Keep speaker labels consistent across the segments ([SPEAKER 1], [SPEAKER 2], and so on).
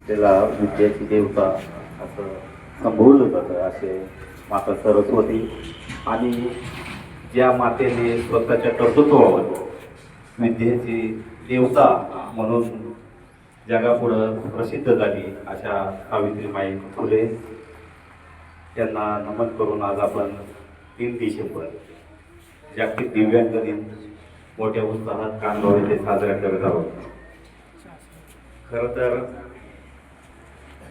[SPEAKER 1] त्याला विद्याची देवता असं संबोधलं जातं. असे माता सरस्वती आणि ज्या मातेने स्वतःच्या कर्तृत्वावर विद्येची देवता म्हणून जगापुढं प्रसिद्ध झाली अशा सावित्रीबाई फुले यांना नमन करून आज आपण 3 डिसेंबर जागतिक दिव्यांग दिन मोठ्या उत्साहात कानगाव येथे साजरा करत आहोत. खरं तर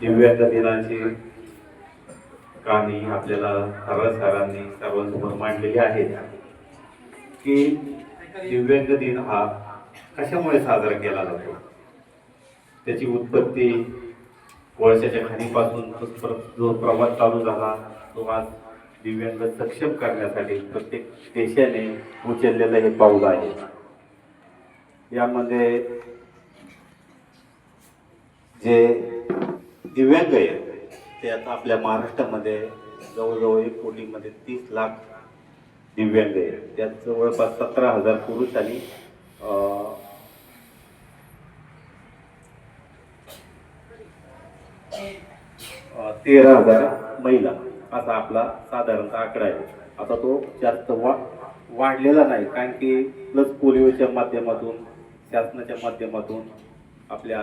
[SPEAKER 1] दिव्यांग दिनाची कहाणी आपल्याला सरांनी सर्वांसमोर मांडलेली आहे की दिव्यांग दिन हा कशामुळे साजरा केला जातो. त्याची उत्पत्ती कोळशाच्या खाणीपासून जो प्रवास चालू झाला तो आज दिव्यांग सक्षम करण्यासाठी प्रत्येक देशाने उचललेलं हे पाऊल आहे. यामध्ये जे दिव्यांग आहे ते आता आपल्या महाराष्ट्रामध्ये जवळजवळ 1 कोटीमध्ये 30 लाख दिव्यांग आहे. त्यात जवळपास 17,000 पुरुष आणि 13,000 महिला असा आपला साधारणतः आकडा आहे. आता तो जास्त वाढलेला नाही, कारण की प्लस पोलिओच्या माध्यमातून शासनाच्या माध्यमातून आपल्या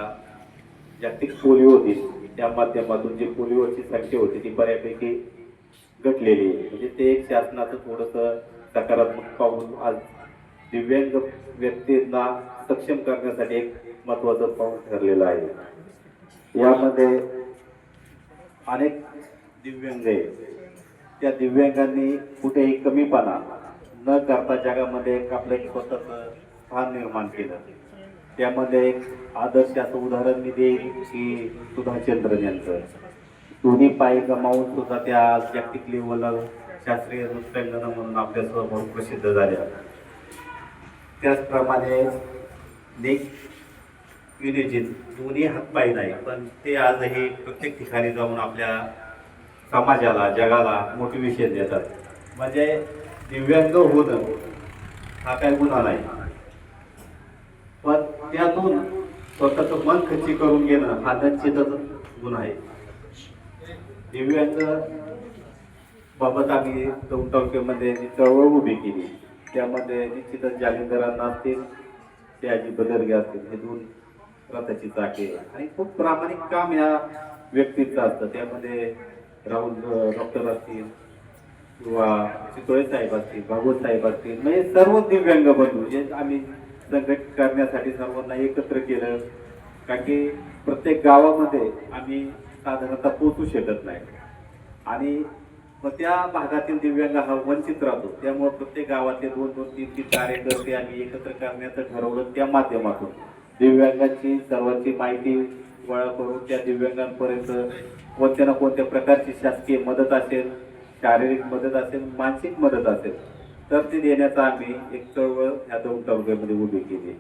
[SPEAKER 1] जागतिक पोलिओ दिन त्या माध्यमातून जी पोलिओची संख्या होती ती बऱ्यापैकी घटलेली आहे. म्हणजे ते एक शासनाचं थोडंसं सकारात्मक पाऊल आज दिव्यांग व्यक्तींना सक्षम करण्यासाठी एक महत्त्वाचं पाऊल ठरलेलं आहे. यामध्ये अनेक दिव्यांग आहे. त्या दिव्यांगांनी कुठेही कमीपणा न करता जगामध्ये एक आपलं एक स्वतःचं स्थान निर्माण केलं. त्यामध्ये एक आदर्श असं उदाहरण मी देईल की सुधाचंद्रन यांचं. दोन्ही पाय गमावून सुद्धा त्या जागतिक लेवलला शास्त्रीय नृत्यांगना म्हणून आपल्यासमोर प्रसिद्ध झाल्या. त्याचप्रमाणे नेक विनिजित दोन्ही हातपाय नाही, पण ते आजही प्रत्येक ठिकाणी जाऊन आपल्या समाजाला जगाला मोटिवेशन देतात. म्हणजे दिव्यांग होणं हा काही गुन्हा नाही, पण त्यातून स्वतःचं मन खच्ची करून घेणं हा निश्चितच गुन्हा आहे. दिव्यांग बाबत आम्ही दौंड तालुक्यामध्ये जी चळवळ उभी केली त्यामध्ये निश्चितच जालिंदरांना असतील ते आजी बदरगे असतील हे 2 रथाची चाके आणि खूप प्रामाणिक काम या व्यक्तीचं असतं. त्यामध्ये राहुल डॉक्टर असतील किंवा चितोळे साहेब असतील, भागवत साहेब असतील, म्हणजे सर्व दिव्यांग बंधू जे आम्ही संघटित करण्यासाठी सर्वांना एकत्र केलं. कारण की प्रत्येक गावामध्ये आम्ही साधारणतः पोहोचू शकत नाही आणि मग त्या भागातील दिव्यांग हा वंचित राहतो. त्यामुळे प्रत्येक गावातले 2-2, 3-3 कार्यकर्ते आम्ही एकत्र करण्याचं ठरवलं. त्या माध्यमातून दिव्यांगांची सर्वांची माहिती गोळा करून त्या दिव्यांगांपर्यंत कोणत्या ना कोणत्या प्रकारची शासकीय मदत असेल, शारीरिक मदत असेल, मानसिक मदत असेल तर ती देण्याचा आम्ही एक चळवळ ह्या 2 तालुक्यामध्ये उभी केली.